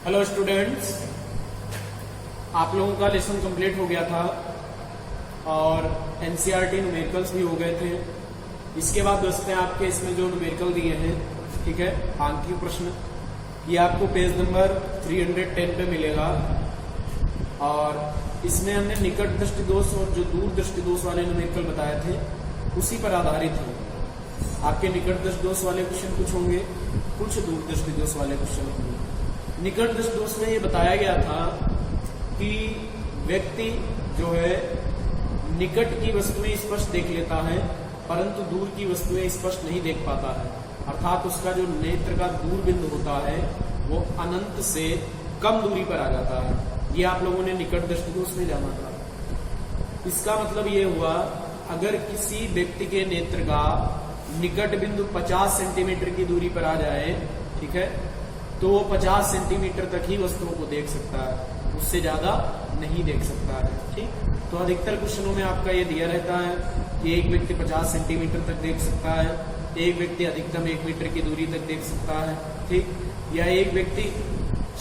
Hello students, आप लोगों का लेसन कंप्लीट हो गया था और एनसीईआरटी न्यूमेरिकल्स भी हो गए थे। इसके बाद दोस्तों आपके इसमें जो न्यूमेरिकल दिए हैं, ठीक है, आंकिक प्रश्न, ये आपको पेज नंबर 310 पे मिलेगा। और इसमें हमने निकट दृष्टि दोष और जो दूर दृष्टि दोष वाले न्यूमेरिकल बताए थे उसी पर आधारित है। आपके निकट दृष्टि दोष वाले क्वेश्चन कुछ होंगे, कुछ दूर दृष्टि दोष वाले क्वेश्चन होंगे। निकट दृष्टि दोष में ये बताया गया था कि व्यक्ति जो है निकट की वस्तुएं स्पष्ट देख लेता है परंतु दूर की वस्तुएं स्पष्ट नहीं देख पाता है, अर्थात उसका जो नेत्र का दूर बिंदु होता है वो अनंत से कम दूरी पर आ जाता है। ये आप लोगों ने निकट दृष्टि दोष में जाना था। इसका मतलब ये हुआ, अगर किसी व्यक्ति के नेत्र का निकट बिंदु 50 सेंटीमीटर की दूरी पर आ जाए, ठीक है, तो वो 50 सेंटीमीटर तक ही वस्तुओं को देख सकता है, उससे ज्यादा नहीं देख सकता है। ठीक, तो अधिकतर क्वेश्चनों में आपका ये दिया रहता है कि एक व्यक्ति 50 सेंटीमीटर तक देख सकता है, एक व्यक्ति अधिकतम 1 मीटर की दूरी तक देख सकता है, ठीक, या एक व्यक्ति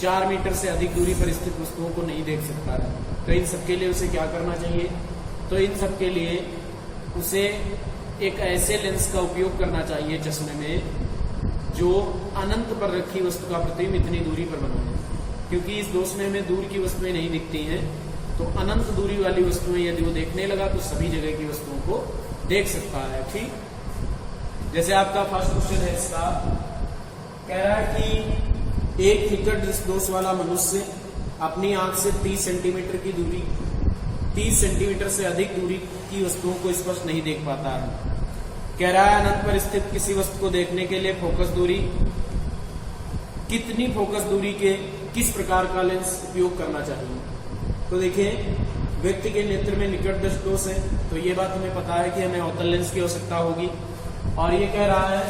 4 मीटर से अधिक दूरी पर स्थित वस्तुओं को नहीं देख सकता है। तो इन सबके लिए उसे क्या करना चाहिए? तो इन सबके लिए उसे एक ऐसे लेंस का उपयोग करना चाहिए चश्मे में जो अनंत पर रखी वस्तु का प्रतिबिंब इतनी दूरी पर बनाए, क्योंकि इस दोष में हमें दूर की वस्तुएं नहीं दिखती हैं। तो अनंत दूरी वाली वस्तुएं यदि वो देखने लगा तो सभी जगह की वस्तुओं को देख सकता है। ठीक, जैसे आपका फर्स्ट क्वेश्चन है, इसका कह रहा है कि एक निकट दृष्टि दोष वाला मनुष्य अपनी आंख से 30 सेंटीमीटर की दूरी, 30 सेंटीमीटर से अधिक दूरी की वस्तुओं को स्पष्ट नहीं देख पाता है। कह रहा है अनंत पर स्थित किसी वस्तु को देखने के लिए फोकस दूरी कितनी, फोकस दूरी के किस प्रकार का लेंस उपयोग करना चाहिए? तो देखिए, व्यक्ति के नेत्र में निकट दृष्टि दोष है तो ये बात हमें पता है कि हमें अवतल लेंस की आवश्यकता होगी। और ये कह रहा है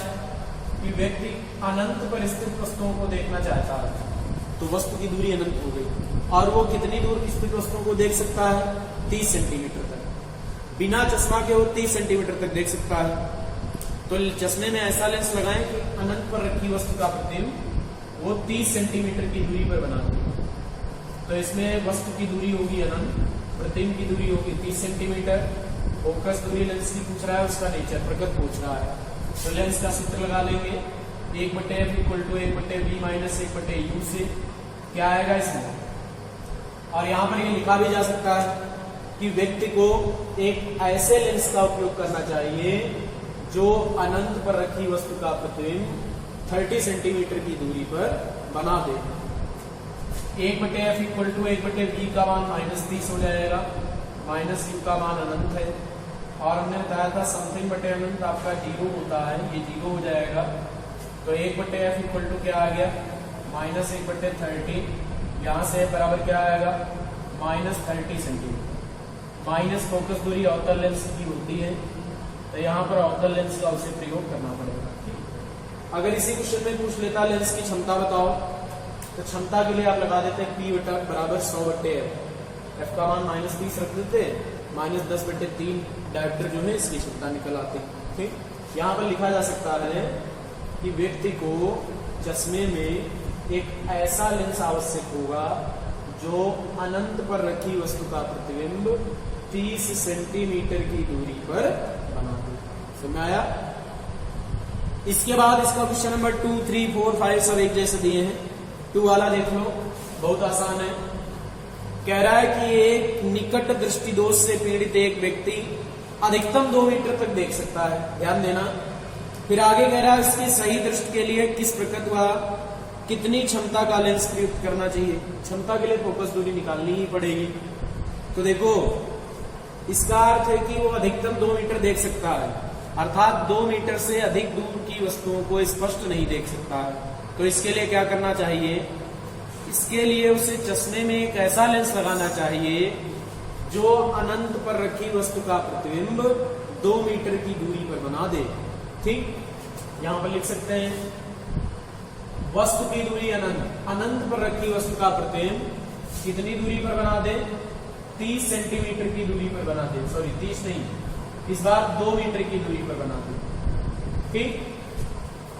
कि व्यक्ति अनंत पर स्थित वस्तुओं को देखना चाहता है, तो वस्तु की दूरी अनंत हो गई और वो कितनी दूर स्थित वस्तुओं को देख सकता है? 30 सेंटीमीटर तक। बिना चश्मा के वो 30 सेंटीमीटर तक देख सकता है। तो चश्मे में ऐसा लेंस लगाएं कि अनंत पर रखी वस्तु का प्रतिबिंब वो 30 सेंटीमीटर की दूरी पर बना दे। तो इसमें वस्तु की दूरी होगी अनंत, प्रतिबिंब की दूरी होगी 30 सेंटीमीटर, फोकस दूरी लेंस की पूछ रहा है, उसका नेचर प्रकृत पूछ रहा है। तो लेंस का सूत्र लगा लेंगे, 1/f = 1/v - 1/u से क्या आएगा इसमें। और यहाँ पर ये लिखा भी जा सकता है कि व्यक्ति को एक ऐसे लेंस का उपयोग करना चाहिए जो अनंत पर रखी वस्तु का प्रतिबिंब 30 सेंटीमीटर की दूरी पर बना दे। 1/f = 1/v का मान -30 हो जाएगा, -u का मान अनंत है। और हमने बताया था समथिंग बटे अनंत आपका 0 होता है, ये 0 हो जाएगा। तो 1/f = क्या आ गया? -1/30। यहाँ से बराबर क्या आएगा? -30 सेंटीमीटर। माइनस फोकस दूरी अवतल लेंस की होती है, तो यहाँ पर अवतल लेंस का उसे प्रयोग करना पड़ेगा। अगर इसी क्वेश्चन में पूछ लेता लेंस की क्षमता बताओ, तो क्षमता के लिए आप लगा देते हैं P = 100/f। f का मान -30 रख देते, -10/3 डायरेक्टर जो है इसकी क्षमता निकल आती। ठीक, यहाँ पर लिखा जा सकता है कि व्यक्ति को चश्मे में एक ऐसा लेंस आवश्यक होगा जो अनंत पर रखी वस्तु का प्रतिबिंब 30 सेंटीमीटर की दूरी पर बना दे। समझ में आया? इसके बाद इसका क्वेश्चन नंबर 2, 3, 4, 5 सब एक जैसे दिए हैं। 2 वाला देख लो, बहुत आसान है। कह रहा है कि एक निकट दृष्टि दोष से पीड़ित एक व्यक्ति अधिकतम 2 मीटर तक देख सकता है, ध्यान देना। फिर आगे कह रहा है इसकी सही दृष्टि के लिए किस प्रकृति व कितनी क्षमता का लेंस प्रयुक्त करना चाहिए? क्षमता के लिए फोकस दूरी निकालनी ही पड़ेगी। तो देखो, इसका अर्थ है कि वो अधिकतम 2 मीटर देख सकता है, अर्थात 2 मीटर से अधिक दूर की वस्तुओं को स्पष्ट नहीं देख सकता है। तो इसके लिए क्या करना चाहिए? इसके लिए उसे चश्मे में एक ऐसा लेंस लगाना चाहिए जो अनंत पर रखी वस्तु का प्रतिबिंब 2 मीटर की दूरी पर बना दे। ठीक, यहां पर लिख सकते हैं वस्तु की दूरी अनंत, अनंत पर रखी वस्तु का प्रतिबिंब कितनी दूरी पर बना दे? 30 सेंटीमीटर की दूरी पर बना दे। सॉरी, 30 नहीं, इस बार 2 मीटर की दूरी पर बना दे। ठीक,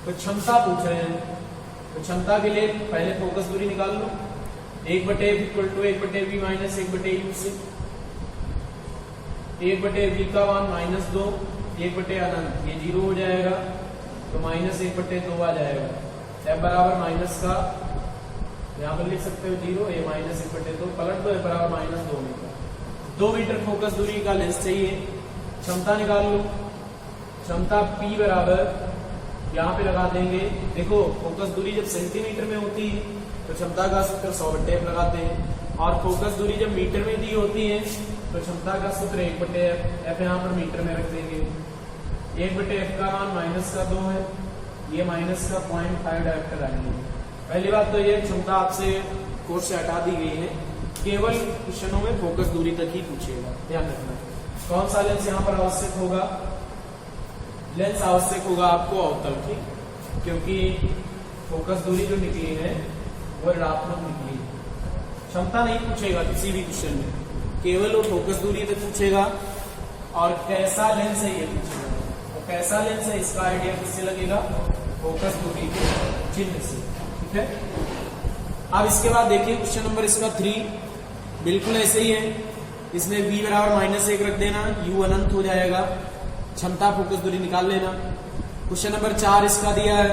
तो क्षमता पूछ रहे हैं तो क्षमता के लिए पहले फोकस दूरी निकाल लो, 1/f equal to 1/v minus 1/u से 1/v का मान -2 1/, ये 0 हो जाएगा, तो -1/2 आ जाएगा। f बराबर माइनस का यहाँ पर लिख सकते हो 0, ये -1/2 पलट दो, f बराबर -2 मीटर। 2 मीटर फोकस दूरी का लेंस चाहिए। क्षमता निकाल लो, क्षमता P बराबर यहाँ पे लगा देंगे। देखो फोकस दूरी जब सेंटीमीटर में होती है तो क्षमता का सूत्र 100/f लगाते हैं, और फोकस दूरी जब मीटर में दी होती है तो क्षमता का सूत्र 1/f, f यहाँ पर मीटर में रख देंगे। 1/f का मान -2 है, ये -0.5 डायरेक्टर आएंगे। पहली बात तो ये क्षमता आपसे कोर्स से हटा दी गई है, केवल क्वेश्चनों में फोकस दूरी तक ही पूछेगा, ध्यान रखना। कौन सा लेंस यहाँ पर आवश्यक होगा? लेंस आवश्यक होगा आपको अवतल की, क्योंकि फोकस दूरी जो निकली है वो ऋणात्मक निकली है। क्षमता नहीं पूछेगा किसी भी क्वेश्चन में, केवल वो फोकस दूरी तक पूछेगा और कैसा लेंस है ये पूछेगा। तो कैसा लेंस है इसका आइडिया किससे लगेगा? फोकस दूरी के चिन्ह से, ठीक है। अब इसके बाद देखिए क्वेश्चन नंबर इसका 3 बिल्कुल ऐसे ही है। इसमें v बराबर -1 रख देना, u अनंत हो जाएगा, क्षमता फोकस दूरी निकाल लेना। क्वेश्चन नंबर 4 इसका दिया है,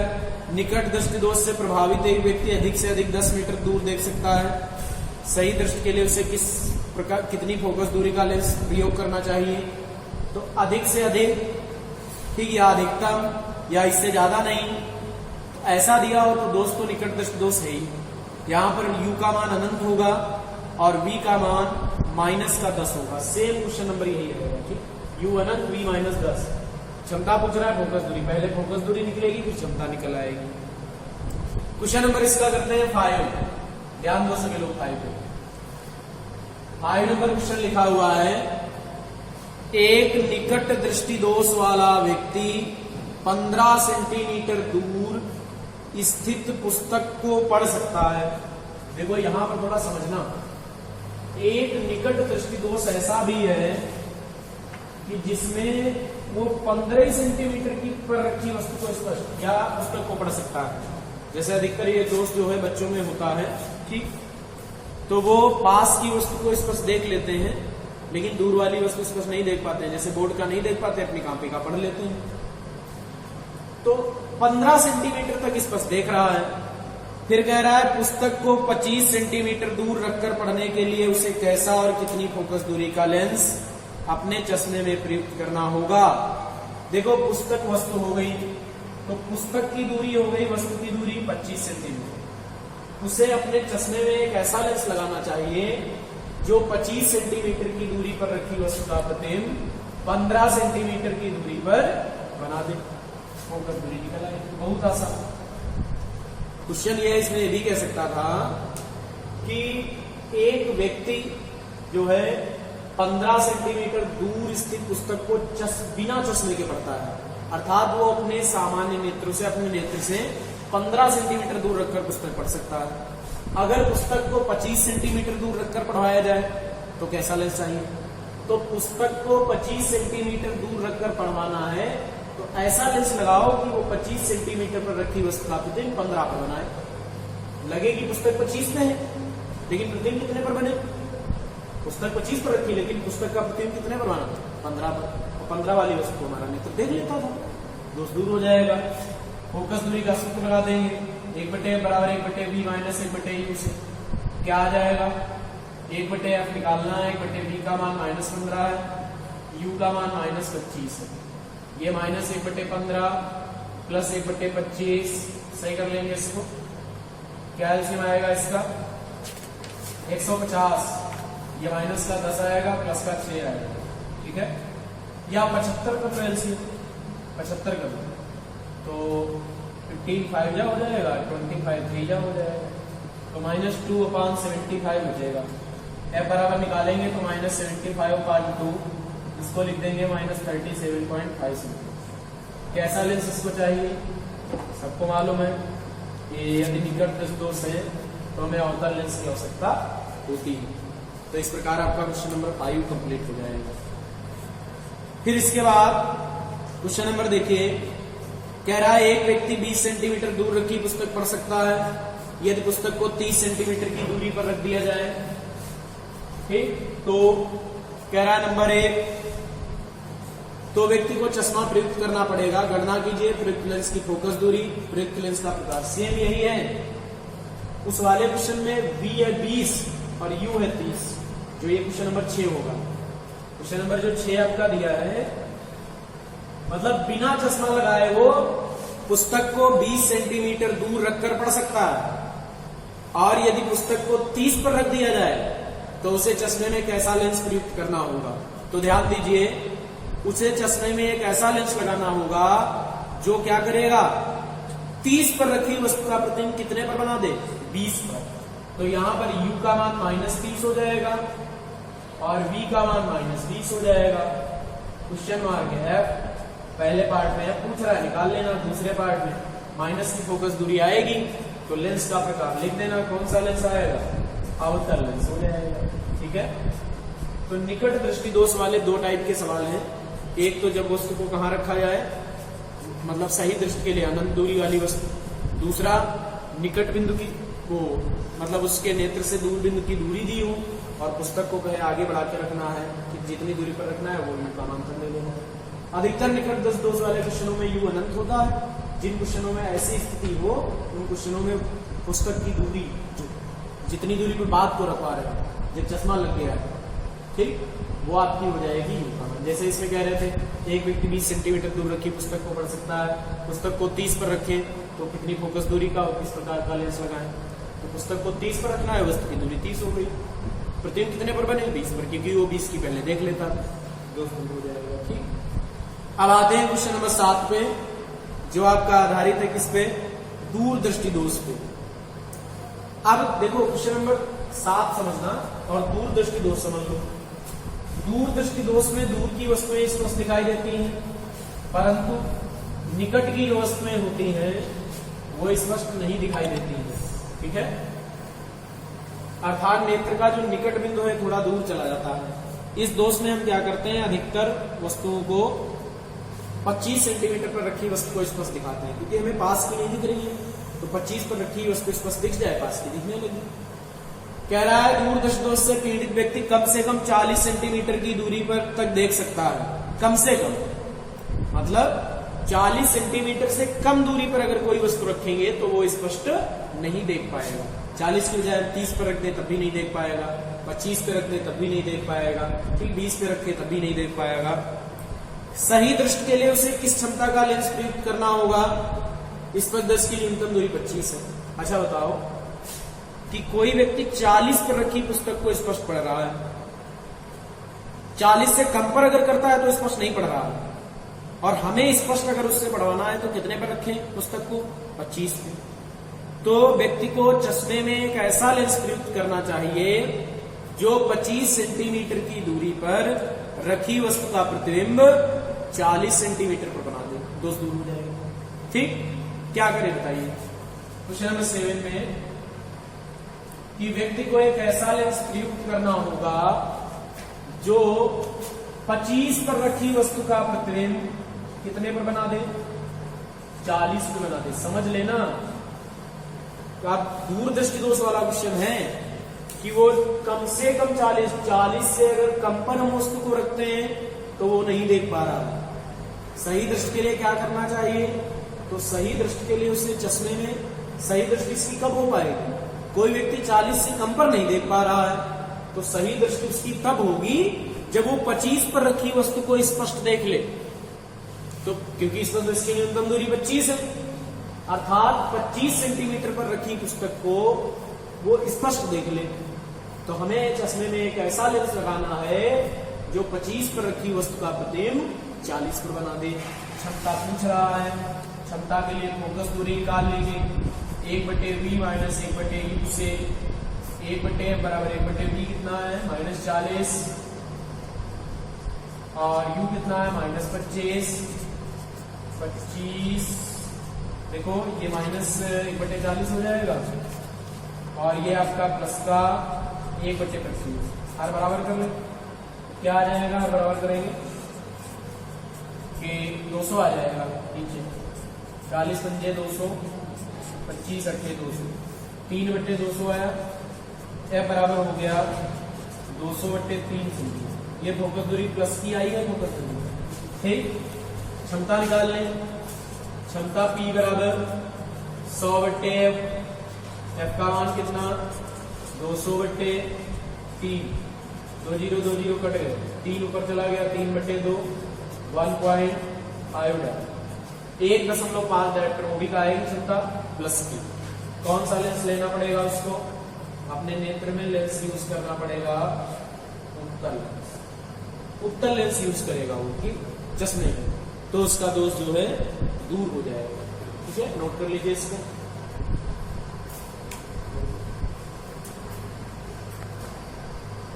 निकट दृष्टि दोष से प्रभावित एक व्यक्ति अधिक से अधिक 10 मीटर दूर देख सकता है। सही दृष्टि के लिए उसे किस प्रकार कितनी फोकस दूरी का लेंस प्रयोग करना चाहिए? तो अधिक से अधिक, ठीक, या अधिकतम, या इससे ज्यादा नहीं। तो ऐसा दिया हो तो दोस्त तो निकट दृष्टि दोष है ही। यहाँ पर u का मान अनंत होगा और v का मान -10 होगा। सेम क्वेश्चन नंबर यही रहेगा, ठीक, u अनंत v -10। क्षमता पूछ रहा है फोकस दूरी, पहले फोकस दूरी निकलेगी फिर क्षमता निकल आएगी। क्वेश्चन नंबर इसका करते हैं 5, ध्यान दो सभी लोग 5 पे। 5 नंबर क्वेश्चन लिखा हुआ है, एक निकट दृष्टि दोष वाला व्यक्ति 15 सेंटीमीटर दूर स्थित पुस्तक को पढ़ सकता है। देखो यहां पर थोड़ा समझना, एक निकट दृष्टि दोष ऐसा भी है कि जिसमें वो 15 सेंटीमीटर की पर रखी वस्तु को स्पष्ट या पुस्तक को पढ़ सकता है। जैसे अधिकतर ये दोष जो है बच्चों में होता है, ठीक, तो वो पास की वस्तु को स्पष्ट देख लेते हैं लेकिन दूर वाली वस्तु स्पष्ट नहीं देख पाते हैं। जैसे बोर्ड का नहीं देख पाते, अपनी कॉपी का पढ़ लेते हैं। तो 15 सेंटीमीटर तक स्पष्ट देख रहा है। फिर कह रहा है पुस्तक को 25 सेंटीमीटर दूर रखकर पढ़ने के लिए उसे कैसा और कितनी फोकस दूरी का लेंस अपने चश्मे में प्रयुक्त करना होगा। देखो पुस्तक वस्तु हो गई, तो पुस्तक की दूरी हो गई, वस्तु की दूरी 25 सेंटीमीटर। उसे अपने चश्मे में एक ऐसा लेंस लगाना चाहिए जो 25 सेंटीमीटर की दूरी पर रखी वस्तु का प्रतिबिंब 15 सेंटीमीटर की दूरी पर बना दे, फोकस दूरी निकल आएगी। बहुत आसान क्वेश्चन ये, इसमें ये भी कह सकता था कि एक व्यक्ति जो है 15 सेंटीमीटर दूर स्थित पुस्तक को बिना चश्मे के पढ़ता है, अर्थात वो अपने सामान्य नेत्र से, अपने नेत्र से 15 सेंटीमीटर दूर रखकर पुस्तक पढ़ सकता है। अगर पुस्तक को 25 सेंटीमीटर दूर रखकर पढ़वाया जाए तो कैसा लेंस चाहिए? तो पुस्तक को 25 सेंटीमीटर दूर रखकर पढ़वाना है तो ऐसा लेंस लगाओ कि वो 25 सेंटीमीटर पर रखी वस्तु का प्रतिबिंब 15 पर बनाए। लगेगी पुस्तक 25 में है लेकिन प्रतिबिंब कितने पर बने? पुस्तक 25 पर रखी लेकिन पुस्तक का प्रतिबिंब कितने पर बना? 15 पर। 15 वाली वस्तु को हमारा नेत्र देख लेता था, दोष दूर हो जाएगा। फोकस दूरी का सूत्र लगा देंगे, 1/f बराबर 1/v माइनस 1/u से क्या आ जाएगा? 1/f निकालना है, 1/v का मान -15 है, u का मान -25 है। ये -1/15 प्लस 1/25 सही कर लेंगे इसको। क्या एलसीएम आएगा इसका? 150। ये माइनस का 10 आएगा, प्लस का 6 आएगा, ठीक है। या 75 कर लो एलसीएम, 75 कर लो तो 15 5 जा हो जाएगा, 25 3 जा हो जाएगा, तो -2/75 बचेगा। f बराबर निकालेंगे तो -75/2, इसको लिख देंगे -37.5। कैसा लेंस इसको चाहिए? सबको मालूम है कि यदि निकट दोष है तो हमें अवतल लेंस की आवश्यकता होती है। तो इस प्रकार आपका क्वेश्चन नंबर 5 कंप्लीट हो जाएगा। फिर इसके बाद क्वेश्चन नंबर देखिए, कह रहा है एक व्यक्ति 20 सेंटीमीटर दूर रखी पुस्तक पढ़ सकता है यदि पुस्तक को 30 सेंटीमीटर की दूरी पर रख दिया जाए। ठीक, तो कह रहा है नंबर 1, तो व्यक्ति को चश्मा प्रयुक्त करना पड़ेगा। गणना कीजिए प्रयुक्त लेंस की फोकस दूरी, प्रयुक्त लेंस का प्रकार। सेम यही है उस वाले क्वेश्चन में v है 20 और u है 30, जो ये क्वेश्चन नंबर 6 होगा। क्वेश्चन नंबर जो 6 आपका दिया है, मतलब बिना चश्मा लगाए वो पुस्तक को 20 सेंटीमीटर दूर रखकर पढ़ सकता है, और यदि पुस्तक को 30 पर रख दिया जाए तो उसे चश्मे में कैसा लेंस प्रयुक्त करना होगा। तो ध्यान दीजिए, उसे चश्मे में एक ऐसा लेंस लगाना होगा जो क्या करेगा, 30 पर रखी वस्तु का प्रतिबिंब कितने पर बना दे, 20 पर। तो यहां पर u का मान -30 हो जाएगा और v का मान -20 हो जाएगा। क्वेश्चन मार्क है F, पहले पार्ट में पूछ रहा है निकाल लेना, दूसरे पार्ट में माइनस की फोकस दूरी आएगी तो लेंस का प्रकार लिख देना, कौन सा लेंस आएगा, अवतल लेंस हो जाएगा। ठीक है, तो निकट दृष्टि दोष वाले 2 टाइप के सवाल हैं। एक तो जब वस्तु को कहां रखा जाए, मतलब सही दृष्टि के लिए अनंत दूरी वाली वस्तु, दूसरा निकट बिंदु की को मतलब उसके नेत्र से दूर बिंदु की दूरी दी हो और पुस्तक को कहे आगे बढ़ा के रखना है कि जितनी दूरी पर रखना है वो u का मान ले लेना है। अधिकतर निकट दृष्टि दोष वाले क्वेश्चनों में u अनंत होता है। जिन क्वेश्चनों में ऐसी स्थिति हो उन क्वेश्चनों में पुस्तक की दूरी जितनी दूरी पर बात को रखवा रहे हैं, जब चश्मा लग गया है, ठीक, वो आपकी हो जाएगी u का मान। जैसे इसमें कह रहे थे एक व्यक्ति 20 सेंटीमीटर दूर रखी पुस्तक को पढ़ सकता है, पुस्तक को 30 पर रखे तो कितनी फोकस दूरी का किस प्रकार का लेंस लगाएं। तो पुस्तक को 30 पर रखना है, वस्तु की दूरी 30 हो गई, प्रतिबिंब कितने पर बने, 20 पर, क्योंकि वो 20 की पहले देख लेता, दोस्तों हो जाएगा। ठीक, अब आते हैं क्वेश्चन नंबर 7 पे, जो आपका आधारित है किस पे, दूर दृष्टि दोष पे। अब देखो क्वेश्चन नंबर 7 समझना और दूर दृष्टि दोष समझ लो। दूर दृष्टि दोष में दूर की वस्तुएं स्पष्ट दिखाई देती हैं, परंतु निकट की जो वस्तुएं होती हैं वो स्पष्ट नहीं दिखाई देती हैं। ठीक है, अर्थात नेत्र का जो निकट बिंदु है थोड़ा दूर चला जाता है। इस दोष में हम क्या करते हैं, अधिकतर वस्तुओं को 25 सेंटीमीटर पर रखी वस्तु को स्पष्ट दिखाते हैं, क्योंकि हमें पास की नहीं दिख रही है, तो 25 पर रखी वस्तु स्पष्ट दिख जाए, पास की दिखने लगी। कह रहा है दूर दृष्टि दोष से पीड़ित व्यक्ति कम से कम 40 सेंटीमीटर की दूरी पर तक देख सकता है। कम से कम मतलब 40 सेंटीमीटर से कम दूरी पर अगर कोई वस्तु रखेंगे तो वो स्पष्ट नहीं देख पाएगा। 40 की बजाय 30 पर रख दे तब भी नहीं देख पाएगा, 25 पे रख दे तब भी नहीं देख पाएगा, ठीक 20 पे रखे तब भी नहीं देख पाएगा। सही दृष्टि के लिए उसे किस क्षमता का लेंस प्रयुक्त करना होगा, स्पष्ट की न्यूनतम दूरी 25 है। अच्छा बताओ कि कोई व्यक्ति 40 पर रखी पुस्तक को स्पष्ट पढ़ रहा है, 40 से कम पर अगर करता है तो स्पष्ट नहीं पढ़ रहा है, और हमें स्पष्ट अगर उससे पढ़वाना है तो कितने पर रखें पुस्तक को, 25 पे। तो व्यक्ति को चश्मे में एक ऐसा लेंस प्रयुक्त करना चाहिए जो 25 सेंटीमीटर की दूरी पर रखी वस्तु का प्रतिबिंब 40 सेंटीमीटर पर बना दे, दोस्त दूर हो जाएगा। ठीक, क्या करें बताइए। क्वेश्चन नंबर 7 में कि व्यक्ति को एक ऐसा लेंस प्रयुक्त करना होगा जो 25 पर रखी वस्तु का प्रतिबिंब कितने पर बना दे, 40 पर बना दे। समझ लेना, तो आप दूर दृष्टि दोष वाला क्वेश्चन है कि वो कम से कम 40 से अगर कम पर हम वस्तु को रखते हैं तो वो नहीं देख पा रहा है। सही दृष्टि के लिए क्या करना चाहिए, तो सही दृष्टि के लिए उसे चश्मे में सही दृष्टि इसकी कब हो पाएगी, कोई व्यक्ति 40 से कम पर नहीं देख पा रहा है तो सही दृष्टि उसकी तब होगी जब वो 25 पर रखी वस्तु को स्पष्ट देख ले। तो क्योंकि स्पष्ट दृष्टि की न्यूनतम दूरी 25 है, अर्थात 25 सेंटीमीटर पर रखी पुस्तक को वो स्पष्ट देख ले, तो हमें चश्मे में एक ऐसा लेंस लगाना है जो 25 पर रखी वस्तु का प्रतिबिंब 40 पर बना दे। क्षमता पूछ रहा है, क्षमता के लिए फोकस दूरी निकाल लेंगे, 1/v माइनस 1/u से 1/f बराबर 1/v कितना है, -40, और u कितना है, -25। देखो ये -1/40 हो जाएगा और ये आपका प्लस का 1/25, हर बराबर कर ले, क्या आ जाएगा, हर बराबर करेंगे कि 200 आ जाएगा नीचे, 40 पंजे 200, 25 अट्ठे 200, 3/200 आया। F बराबर हो गया 200/3 सेंटीमीटर। ये फोकस दूरी प्लस की आई है फोकस दूरी, ठीक। क्षमता निकाल लें। क्षमता P बराबर 100/F। F का मान कितना 200/3, 2 0 कट गए, 3 ऊपर चला गया, 3/2 1.5 1.5 डायरेक्टर वो भी का आएगी क्षमता प्लस की। कौन सा लेंस लेना पड़ेगा उसको, अपने नेत्र में लेंस यूज करना पड़ेगा उत्तल लेंस। उत्तल लेंस यूज करेगा वो कि चश्मे में, तो उसका दोष जो है दूर हो जाएगा। ठीक है, नोट कर लीजिए इसको।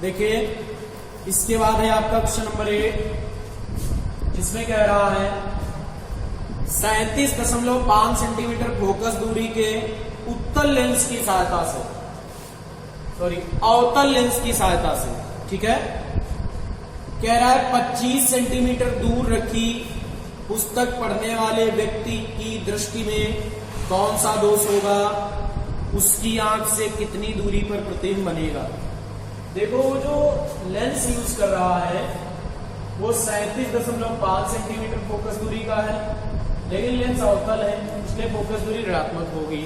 देखिए इसके बाद है आपका क्वेश्चन नंबर 8, जिसमें कह रहा है 37.5 सेंटीमीटर फोकस दूरी के उत्तल लेंस की सहायता से, सॉरी अवतल लेंस की सहायता से, ठीक है, कह रहा है 25 सेंटीमीटर दूर रखी पुस्तक पढ़ने वाले व्यक्ति की दृष्टि में कौन सा दोष होगा, उसकी आंख से कितनी दूरी पर प्रतिबिंब बनेगा। देखो वो जो लेंस यूज कर रहा है वो 37.5 सेंटीमीटर फोकस दूरी का है, लेकिन लेंस अवतल है इसलिए फोकस दूरी ऋणात्मक होगी।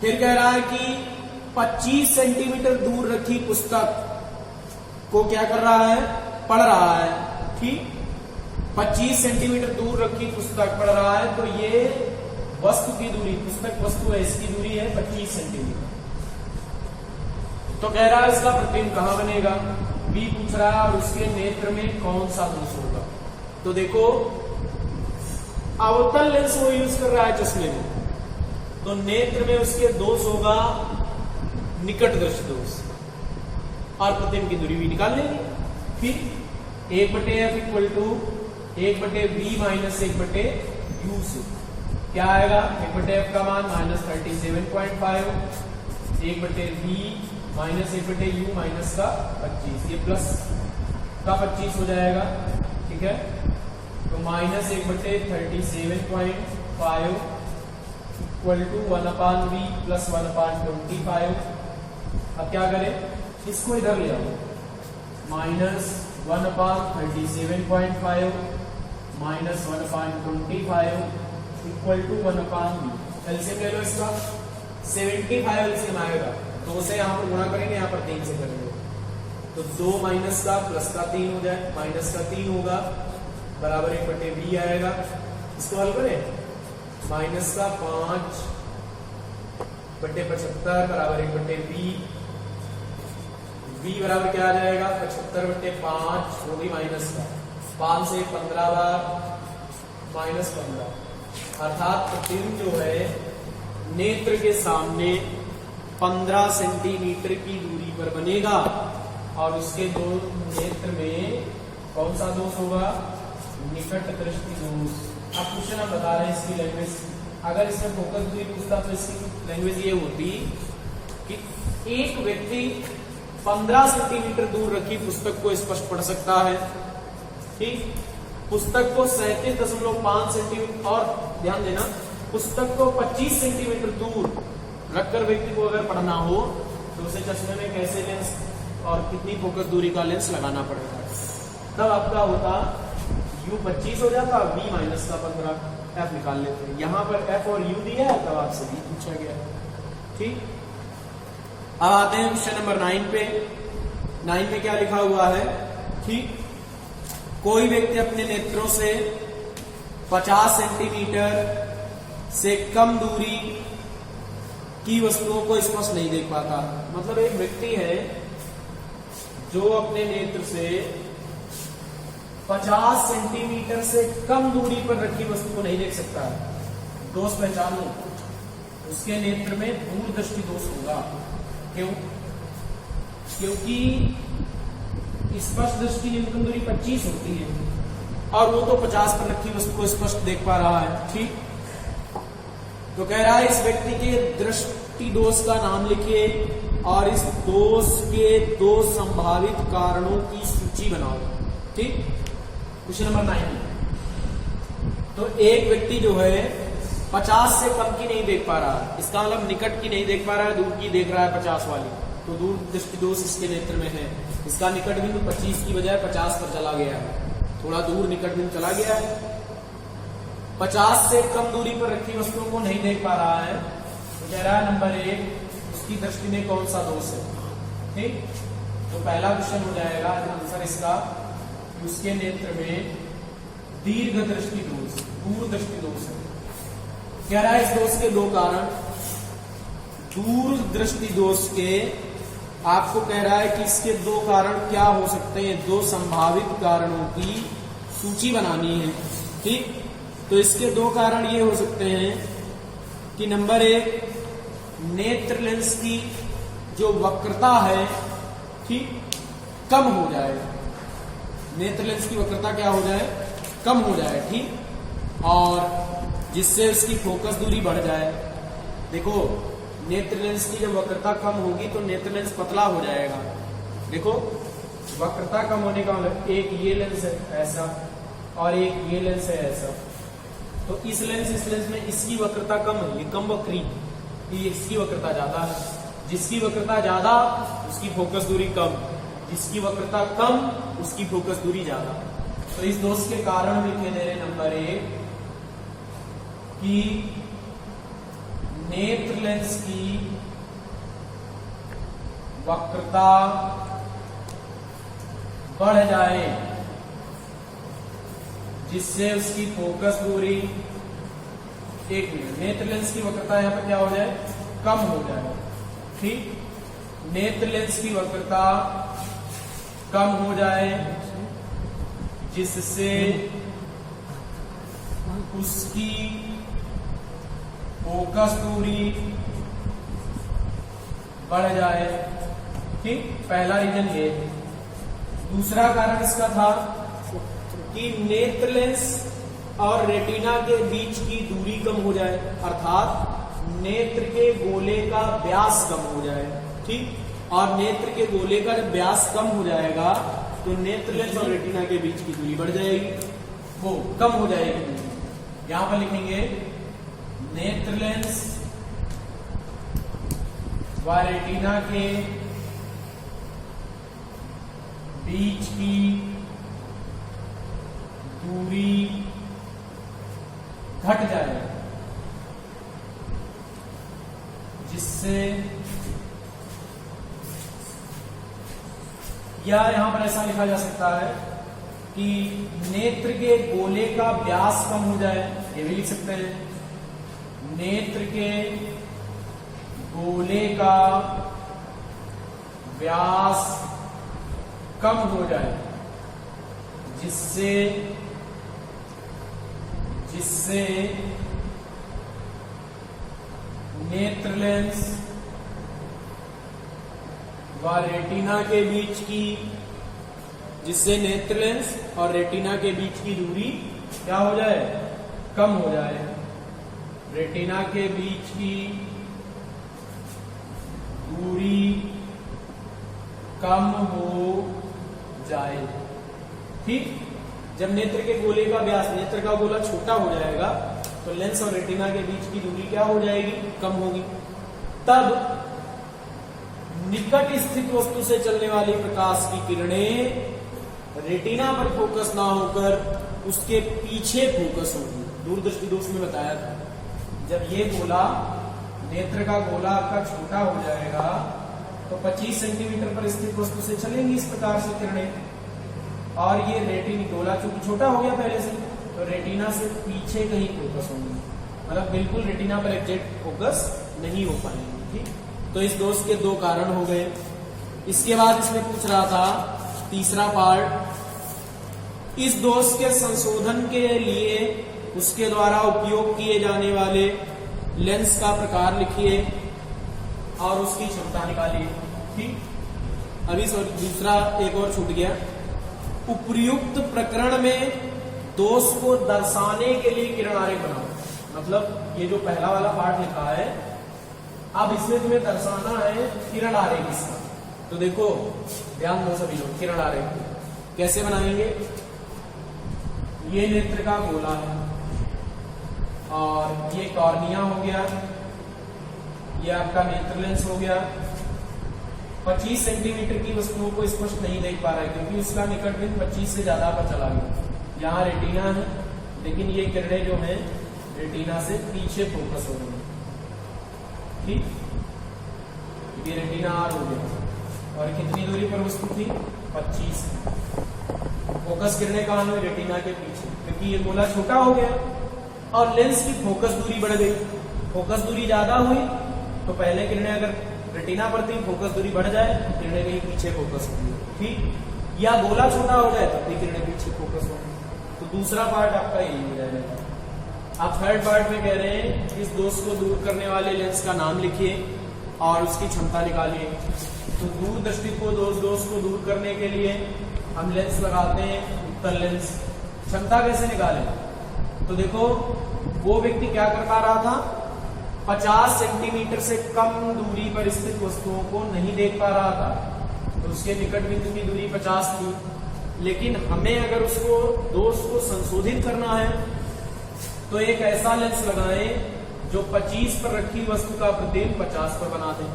फिर कह रहा है कि 25 सेंटीमीटर दूर रखी पुस्तक को क्या कर रहा है, पढ़ रहा है, ठीक। 25 सेंटीमीटर दूर रखी पुस्तक पढ़ रहा है, तो ये वस्तु की दूरी, पुस्तक वस्तु है, इसकी दूरी है 25 सेंटीमीटर। तो कह रहा है इसका प्रतिबिंब कहां बनेगा, बी पूछ रहा है, और उसके नेत्र में कौन सा दोष होगा। तो देखो अवतल लेंस वो यूज कर रहा है चश्मे में, तो नेत्र में उसके दोष होगा निकट दृष्टि दोष, और प्रतिबिंब की दूरी भी निकाल लेंगे। फिर 1/f equal to 1/v minus 1/u से क्या आएगा, 1/f का मान -37.5, 1/v माइनस 1/u माइनस का 25, ये प्लस का 25 हो जाएगा, ठीक है। तो minus 1/37.5 equal to 1/v plus 1/25। अब क्या करें, इसको इधर ले आओ, minus 1/37.5 minus 1/25 equal to 1/v। LCM ले लो इसका, 75 एलसीएम आएगा, 2 से यहाँ पर गुणा करेंगे, यहाँ पर 3 से करेंगे, तो 2 माइनस का प्लस का 3 हो जाए, माइनस का 3 होगा बराबर 1/v आएगा। इसको हल करें, माइनस का 5/75 बराबर 1/v, v बराबर क्या आ जाएगा 75/5, वो भी माइनस का 5 से 15 बार -15, अर्थात प्रतिबिंब जो है नेत्र के सामने 15 सेंटीमीटर की दूरी पर बनेगा, और उसके दो नेत्र में कौन सा दोष होगा, निकट दृष्टि दोष। अब क्वेश्चन हम बता रहे हैं इसकी लैंग्वेज, अगर इसमें फोकस दूरी पूछता तो इसकी लैंग्वेज ये होती कि एक व्यक्ति 15 सेंटीमीटर दूर रखी पुस्तक को स्पष्ट पढ़ सकता है, ठीक। पुस्तक को 37.5 सेंटीमीटर, और ध्यान देना पुस्तक को 25 सेंटीमीटर दूर रखकर व्यक्ति को अगर पढ़ना हो तो उसे चश्मे में कैसे लेंस और कितनी फोकस दूरी का लेंस लगाना पड़ेगा, तब आपका होता u 25 हो जाता, v माइनस का 15, f निकाल लेते हैं। यहां पर f और u दिया है, तब आपसे v पूछा गया, ठीक। अब आते हैं क्वेश्चन नंबर 9 पे। 9 में क्या लिखा हुआ है, ठीक, कोई व्यक्ति अपने नेत्रों से 50 सेंटीमीटर से कम दूरी की वस्तुओं को स्पष्ट नहीं देख पाता। मतलब एक व्यक्ति है जो अपने नेत्र से 50 सेंटीमीटर से कम दूरी पर रखी वस्तु को नहीं देख सकता है। दोष पहचान लो, उसके नेत्र में दूरदृष्टि दोष होगा। क्यों? क्योंकि स्पष्ट दृष्टि न्यूनतम दूरी 25 होती है, और वो तो 50 पर रखी वस्तु को स्पष्ट देख पा रहा है, ठीक। तो कह रहा है इस व्यक्ति के दृष्टि दोष का नाम लिखिए और इस दोष के 2 संभावित कारणों की सूची बनाओ, ठीक। Question number 9। तो एक व्यक्ति जो है 50 से कम की नहीं देख पा रहा है, इसका मतलब निकट की नहीं देख पा रहा है, दूर की देख रहा है 50 वाली, तो दूर दृष्टि दोष इसके नेत्र में है। इसका निकट बिंदु 25 की बजाय 50 पर चला गया है, थोड़ा दूर निकट बिंदु चला गया है। 50 से कम दूरी पर रखी वस्तुओं को नहीं देख पा रहा है, तो कह रहा है नंबर 1 उसकी दृष्टि में कौन सा दोष है। ठीक, तो पहला क्वेश्चन हो जाएगा आंसर इसका, उसके नेत्र में दीर्घ दृष्टि दोष, दूर दृष्टि दोष है। कह रहा है इस दोष के दो कारण, दूर दृष्टि दोष के आपको कह रहा है कि इसके दो कारण क्या हो सकते हैं, दो संभावित कारणों की सूची बनानी है। ठीक, तो इसके दो कारण ये हो सकते हैं कि नंबर 1 नेत्र लेंस की जो वक्रता है, ठीक, कम हो जाए, नेत्र लेंस की वक्रता क्या हो जाए, कम हो जाए। ठीक, और जिससे उसकी फोकस दूरी बढ़ जाए। देखो नेत्र लेंस की जब वक्रता कम होगी तो नेत्र लेंस पतला हो जाएगा। देखो वक्रता कम होने का मतलब एक ये लेंस है ऐसा और एक ये लेंस है ऐसा, तो इस लेंस में इसकी वक्रता कम है, ये कम वक्री, इसकी वक्रता ज्यादा है। जिसकी वक्रता ज्यादा उसकी फोकस दूरी कम, जिसकी वक्रता कम उसकी फोकस दूरी ज्यादा। तो इस दोष के कारण लिखे दे रहे नंबर 1 कि नेत्र लेंस की वक्रता बढ़ जाए जिससे उसकी फोकस दूरी, एक मिनट, नेत्र लेंस की वक्रता यहां पर क्या हो जाए, कम हो जाए। ठीक, नेत्र लेंस की वक्रता कम हो जाए जिससे उसकी फोकस दूरी बढ़ जाए। ठीक, पहला रीजन ये। दूसरा कारण इसका था कि नेत्र लेंस और रेटिना के बीच की दूरी कम हो जाए, अर्थात नेत्र के गोले का व्यास कम हो जाए। ठीक, और नेत्र के गोले का जब व्यास कम हो जाएगा तो नेत्र लेंस और रेटिना के बीच की दूरी बढ़ जाएगी, वो कम हो जाएगी। यहां पर लिखेंगे नेत्र लेंस व रेटिना के बीच की दूरी घट जाए जिससे, या यहां पर ऐसा लिखा जा सकता है कि नेत्र के गोले का व्यास कम हो जाए, ये भी लिख सकते हैं। नेत्र के गोले का व्यास कम हो जाए जिससे नेत्र लेंस व रेटिना के बीच की, जिससे नेत्र लेंस और रेटिना के बीच की दूरी क्या हो जाए, कम हो जाए। रेटिना के बीच की दूरी कम हो जाए। ठीक, जब नेत्र के गोले का व्यास, नेत्र का गोला छोटा हो जाएगा तो लेंस और रेटिना के बीच की दूरी क्या हो जाएगी, कम होगी। तब निकट स्थित वस्तु से चलने वाली प्रकाश की किरणें रेटिना पर फोकस ना होकर उसके पीछे फोकस होगी। दूरदृष्टि दोष में बताया था, जब ये गोला, नेत्र का गोला आपका छोटा हो जाएगा तो 25 सेंटीमीटर पर स्थित वस्तु से चलेंगी इस प्रकार से किरणें, और ये रेटिना गोला चूंकि छोटा हो गया पहले से, तो रेटिना से पीछे कहीं फोकस होंगी, मतलब बिल्कुल रेटिना पर एग्जैक्ट फोकस नहीं हो पाएंगे। ठीक, तो इस दोष के दो कारण हो गए। इसके बाद इसमें पूछ रहा था तीसरा पार्ट, इस दोष के संशोधन के लिए उसके द्वारा उपयोग किए जाने वाले लेंस का प्रकार लिखिए और उसकी क्षमता निकालिए। ठीक, अभी दूसरा एक और छूट गया, उपर्युक्त प्रकरण में दोष को दर्शाने के लिए किरण आरेख बनाओ। मतलब ये जो पहला वाला पार्ट लिखा है, अब इसमें तुम्हें दर्शाना है किरण आरेख इसका। तो देखो ध्यान दो सभी लोग, किरण आरेख कैसे बनाएंगे। ये नेत्र का गोला है, और ये कॉर्निया हो गया, ये आपका नेत्र लेंस हो गया। 25 सेंटीमीटर की वस्तुओं को स्पष्ट नहीं देख पा रहा है क्योंकि उसका निकट बिंदु 25 से ज्यादा पर चला गया। यहाँ रेटिना है लेकिन ये किरणें जो है रेटिना से पीछे फोकस हो रही है। ठीक, ये रेटिना आर हो गया और कितनी दूरी पर वस्तु थी? 25। फोकस किरणें कहाँ हुई? रेटिना के पीछे, क्योंकि ये गोला छोटा हो गया और लेंस की फोकस दूरी बढ़ गई। फोकस दूरी ज्यादा हुई तो पहले किरणें अगर रेटिना पर थी, फोकस दूरी बढ़ जाए तो किरणें कहीं पीछे फोकस होंगी। ठीक, या गोला छोटा हो जाए तब भी किरणें पीछे फोकस होंगी। तो दूसरा पार्ट आपका यही हो जाएगा। आप थर्ड पार्ट में कह रहे हैं इस दोष को दूर करने वाले लेंस का नाम लिखिए और उसकी क्षमता निकालिए। तो दूर दृष्टि को दोष को दूर करने के लिए हम लेंस लगाते हैं उत्तल लेंस। क्षमता कैसे निकालें? तो देखो वो व्यक्ति क्या कर पा रहा था, 50 सेंटीमीटर से कम दूरी पर स्थित वस्तुओं को नहीं देख पा रहा था, तो उसके निकट बिंदु की दूरी 50 थी। लेकिन हमें अगर उसको दोष को संशोधित करना है तो एक ऐसा लेंस लगाएं जो 25 पर रखी वस्तु का प्रतिबिंब 50 पर बना दे।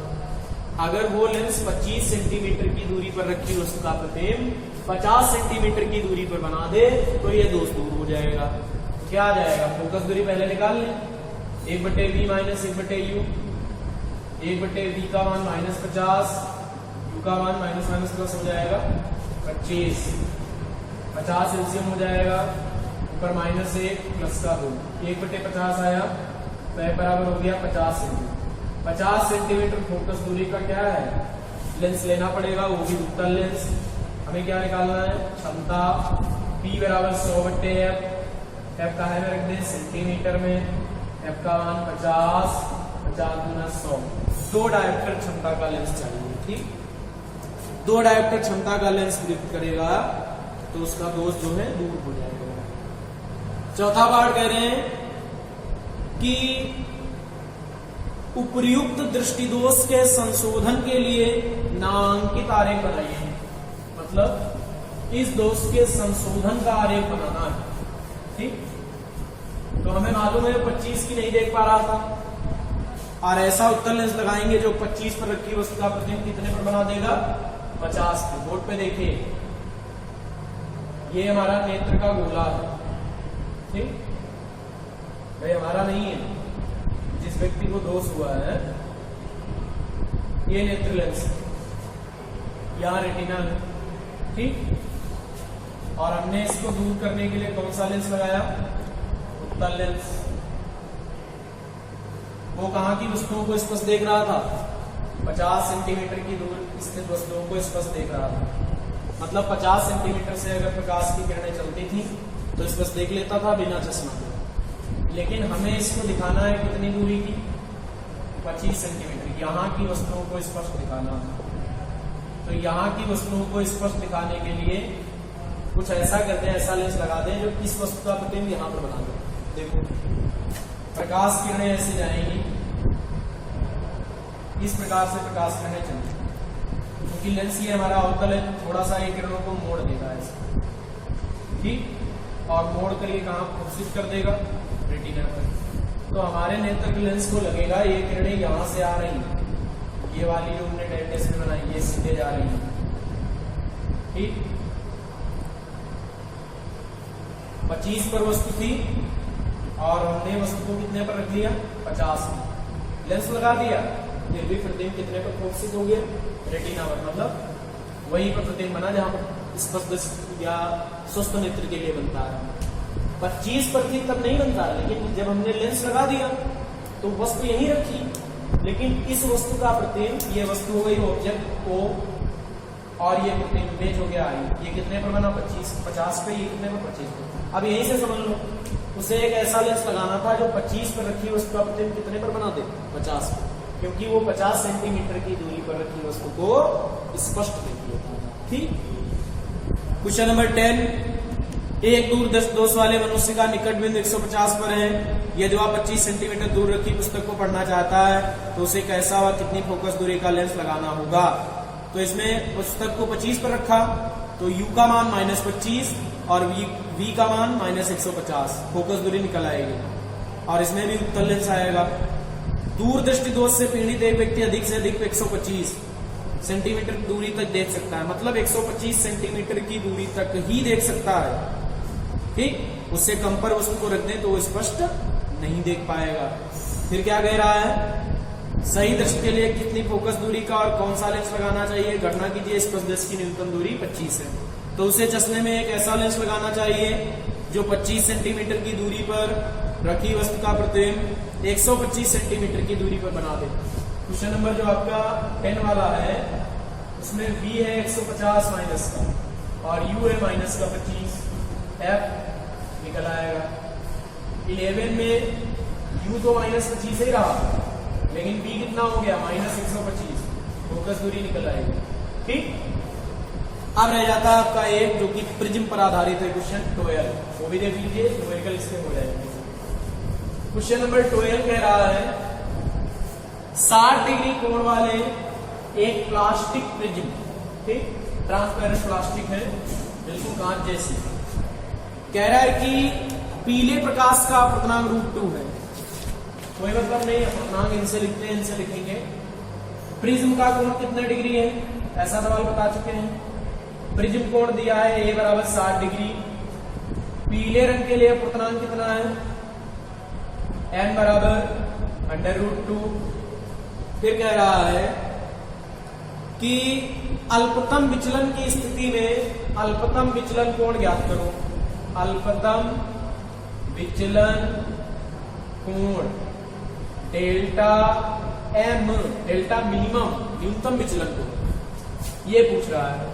अगर वो लेंस 25 सेंटीमीटर की दूरी पर रखी वस्तु का प्रतिबिंब 50 सेंटीमीटर की दूरी पर बना दे तो ये दोष दूर हो जाएगा। क्या आ जाएगा? फोकस दूरी पहले निकाल लें, 1/v माइनस 1/u, 1/v का मान -50, u का मान माइनस माइनस प्लस हो जाएगा 25, 50 एलसीएम हो जाएगा, ऊपर -1 प्लस का 2, 1/50 आया तो बराबर हो गया 50 सेंटीमीटर। 50 सेंटीमीटर फोकस दूरी का क्या है? लेंस लेना पड़ेगा, वो भी उत्तल लेंस। हमें क्या निकालना है? क्षमता P बराबर 100/f, f का है में रख दें सेंटीमीटर में, f का मान 50, 50 गुना 100। 2 डायोप्टर क्षमता का लेंस चाहिए। ठीक, 2 डायोप्टर क्षमता का लेंस प्रयुक्त करेगा तो उसका दोष जो है दूर हो जाएगा। चौथा पार्ट कह रहे हैं कि उपर्युक्त दृष्टि दोष के संशोधन के लिए नामांकित आरेख बनाइए। मतलब इस दोष के संशोधन का आरेख बनाना है। ठीक, तो हमें मालूम है 25 की नहीं देख पा रहा था और ऐसा उत्तल लेंस लगाएंगे जो 25 पर रखी वस्तु का प्रतिबिंब कितने पर बना देगा? 50 पे। बोर्ड पे देखिए, ये हमारा नेत्र का गोला है। ठीक, भाई हमारा नहीं है, जिस व्यक्ति को दोष हुआ है ये नेत्र लेंस, यहाँ रेटिना है। ठीक, और हमने इसको दूर करने के लिए कौन सा लेंस लगाया? उत्तल लेंस। वो कहाँ की वस्तुओं को स्पष्ट देख रहा था? 50 सेंटीमीटर की दूर स्थित वस्तुओं को स्पष्ट देख रहा था। मतलब 50 सेंटीमीटर से अगर प्रकाश की किरणें चलती थी तो स्पष्ट देख लेता था बिना चश्मा के। लेकिन हमें इसको दिखाना है कितनी दूरी की? 25 सेंटीमीटर। यहाँ की वस्तुओं को स्पष्ट दिखाना था। तो यहाँ की वस्तुओं को स्पष्ट दिखाने के लिए कुछ ऐसा करते हैं, ऐसा लेंस लगा दें जो इस वस्तु का प्रतिबिंब यहाँ पर बना दे। देखो प्रकाश किरणें ऐसे जाएंगी, इस प्रकार से प्रकाश किरणें चलेंगी क्योंकि लेंस ये हमारा अवतल है, थोड़ा सा ये किरणों को मोड़ देगा ऐसे। ठीक, और मोड़ कर ये कहाँ फोकसित कर देगा? रेटिना पर। तो हमारे नेत्र के लेंस को लगेगा ये किरणें यहाँ से आ रही हैं, ये वाली जो हमने डेल्टा से बनाई ये सीधे जा रही है। ठीक, 25 पर वस्तु थी और हमने वस्तु को कितने पर रख लिया? 50 में। लेंस लगा दिया, फिर भी प्रतिबिंब कितने पर फोकसित हो गया? रेटिना पर। मतलब वही पर प्रतिबिंब बना जहां पर स्पष्ट या स्वस्थ नेत्र के लिए बनता है। 25 पर थी तब नहीं बनता, लेकिन जब हमने लेंस लगा दिया तो वस्तु यहीं रखी, लेकिन इस वस्तु का प्रतिबिंब, ये वस्तु हो गई ऑब्जेक्ट O और ये प्रतिबिंब इमेज हो गया I। ये कितने पर बना? 50 पे, ये कितने पर? 25 पे। अब यहीं से समझ लो, उसे एक ऐसा लेंस लगाना था जो 25 पर रखी वस्तु का प्रतिबिंब कितने पर बना दे? 50 पे, क्योंकि वो 50 सेंटीमीटर की दूरी पर रखी वस्तु को स्पष्ट देख लेता था। ठीक, क्वेश्चन नंबर 10, एक दूर दोष वाले मनुष्य का निकट बिंदु 150 पर है। यदि वह 25 सेंटीमीटर दूर रखी पुस्तक को पढ़ना चाहता है तो उसे कैसा व कितनी फोकस दूरी का लेंस लगाना होगा? तो इसमें पुस्तक को 25 पर रखा तो U का मान -25 और V का मान -150, फोकस दूरी निकल आएगी। और इसमें भी उत्तल लेंस आएगा। दूर दृष्टि दोष से पीड़ित एक व्यक्ति अधिक से अधिक 125 सेंटीमीटर दूरी तक देख सकता है, मतलब 125 सेंटीमीटर की दूरी तक ही देख सकता है। ठीक, उससे कम पर वस्तु को रख दें तो वो स्पष्ट नहीं देख पाएगा। फिर क्या कह रहा है, सही दृष्टि के लिए कितनी फोकस दूरी का और कौन सा लेंस लगाना चाहिए, गणना कीजिए। स्पष्ट दृष्टि की न्यूनतम दूरी 25 है, तो उसे चश्मे में एक ऐसा लेंस लगाना चाहिए जो 25 सेंटीमीटर की दूरी पर रखी वस्तु का प्रतिबिंब 125 सेंटीमीटर की दूरी पर बना दे। क्वेश्चन नंबर जो आपका 10 वाला है उसमें v है 150 माइनस का और u है माइनस का 25, f निकल आएगा। 11 में u तो माइनस 25 ही रहा, लेकिन b कितना हो गया माइनस 125, फोकस दूरी निकल आएगी। ठीक, अब रह जाता है आपका एक जो कि प्रिज्म पर आधारित है क्वेश्चन 12, वो भी देख लीजिए, न्यूमेरिकल इसके हो जाएंगे। क्वेश्चन नंबर 12 कह रहा है 60 डिग्री कोण वाले एक प्लास्टिक प्रिज्म, ठीक, ट्रांसपेरेंट प्लास्टिक है, बिल्कुल कांच जैसी, कह रहा है कि पीले प्रकाश का अपूर्णांक √2 है। कोई मतलब नहीं, अपूर्णांक इनसे लिखते हैं, इनसे लिखेंगे। प्रिज्म का कोण कितने डिग्री है, ऐसा सवाल बता चुके हैं। प्रिज्म कोण दिया है a बराबर 60 डिग्री। पीले रंग के लिए अपूर्णांक कितना है, n बराबर √2। फिर कह रहा है कि अल्पतम विचलन की स्थिति में अल्पतम विचलन कोण ज्ञात करो। अल्पतम विचलन कोण डेल्टा m, डेल्टा मिनिमम न्यूनतम विचलन कोण, ये पूछ रहा है।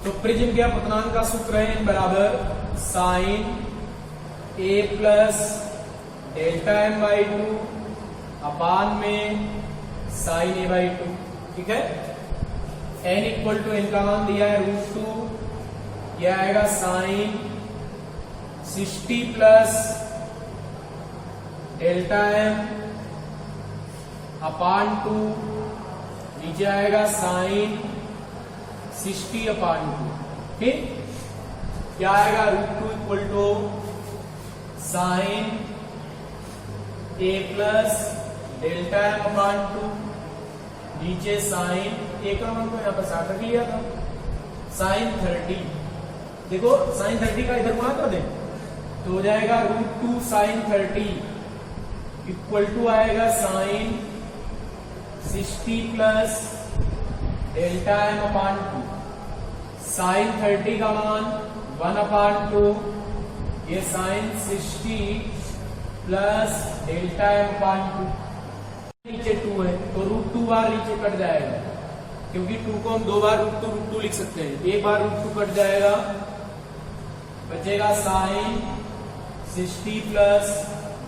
तो प्रिज्म के अपवर्तनांक का सूत्र है n बराबर sine a plus delta m by 2 upon में साइन a बाई 2। ठीक है, n इक्वल टू n का मान दिया है √2, यह आएगा sign 60 plus delta m upon 2, नीचे आएगा साइन 60 अपान 2। ठीक, क्या आएगा √2 equal to sine a plus delta m upon 2, नीचे साइन a का मान तो यहाँ पर 60 रख लिया था, साइन 30। देखो साइन 30 का इधर गुणा कर दें तो हो जाएगा √2 साइन 30 इक्वल टू आएगा sign 60 plus delta m upon 2। Sign 30 का मान 1 अपान 2, ये sign 60 plus delta m upon 2, नीचे 2 है तो √2 बार नीचे कट जाएगा, क्योंकि 2 को हम 2 बार √2 लिख सकते हैं, एक बार √2 कट जाएगा, बचेगा sign 60 plus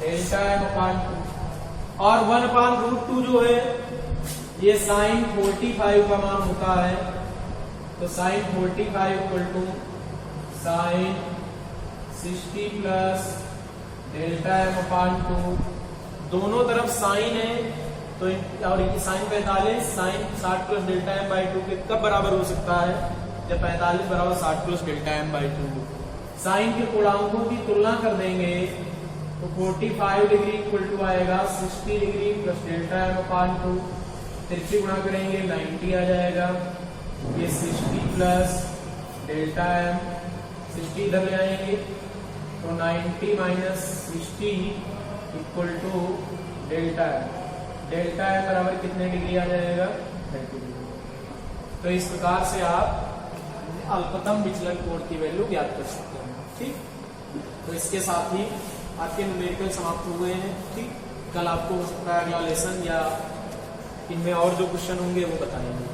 delta m upon 2 और 1 अपान √2 जो है ये साइन 45 का मान होता है, तो sine 45 equal to sine 60 plus delta m upon 2, दोनों तरफ साइन है तो और sine 45, sine 60 plus delta m by 2 के कब बराबर हो सकता है, जब 45 बराबर 60 plus delta m by 2। Sine के पूर्णांकों की तुलना कर देंगे तो 45 डिग्री इक्वल टू आएगा 60 degree plus delta m upon 2, तिरछी गुणा करेंगे 90 आ जाएगा, ये 60 प्लस डेल्टा m, 60 इधर ले आएंगे तो 90 minus 60 equal to delta m, delta m बराबर कितने डिग्री आ जाएगा 30 डिग्री। तो इस प्रकार से आप अल्पतम विचलन कोण की वैल्यू ज्ञात कर सकते हैं। ठीक, तो इसके साथ ही आपके न्यूमेरिकल समाप्त हो गए हैं। ठीक, कल आपको हो सकता है अगला लेसन या इनमें और जो क्वेश्चन होंगे वो बताएंगे।